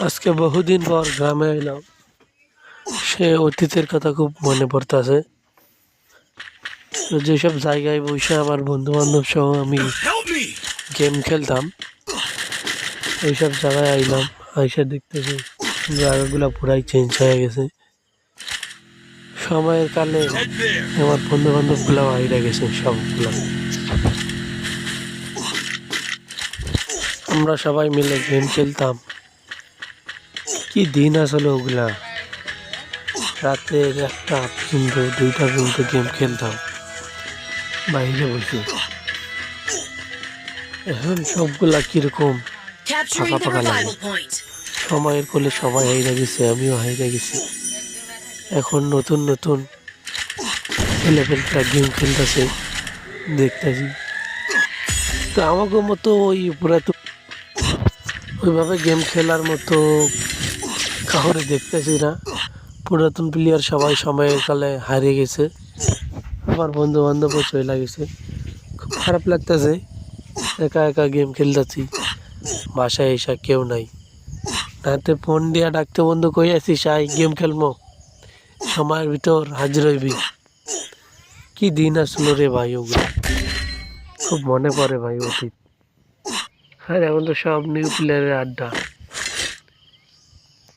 আজকে বহুদিন পর গ্রামে এলাম, সে অতীতের কথা খুব মনে পড়তেছে। যেসব জায়গায় বসে আমার বন্ধু বান্ধব সহ আমি গেম খেলতাম, ওইসব জায়গায় আইলাম। আইসা দেখতেছি জায়গাগুলো পুরাই চেঞ্জ হয়ে গেছে। সময়ের কালে আমার বন্ধু বান্ধব গুলো হাইরা গেছে সবগুলো। আমরা সবাই মিলে গেম খেলতাম, কি দিন আসলে ওগুলা। রাতে 1টা পর্যন্ত 2টা পর্যন্ত গেম খেলতাম বাইরে বসে। এখন সবগুলা কিরকম ফাঁকা ফাঁকা লাগে। সময়ের কোলে সবাই হাইরা গেছে, আমিও হাইরা গেছি। এখন নতুন নতুন ছেলেপেলেরা গেম খেলতেছে দেখতেছি। তো আমাকে মতো ওই পুরাতন ওইভাবে গেম খেলার মতো কাউরে দেখতেছি না। পুরাতন প্লেয়ার সবাই সময়ের কালে হারিয়ে গেছে, আমার বন্ধু বান্ধবও চলে গেছে। খুব খারাপ লাগতেছে, একা একা গেম খেলতেছি, বাসায় এসা কেউ নাই। রাতে ফোন দিয়া ডাকতে, বন্ধু কই আছিস, আই গেম খেলবো, সময়ের ভিতর হাজির হইবি। কি দিন আসলো রে ভাই ওগুলো, খুব মনে পড়ে ভাই অতীত। আর এখন তো সব নিউ প্লেয়ারের আড্ডা।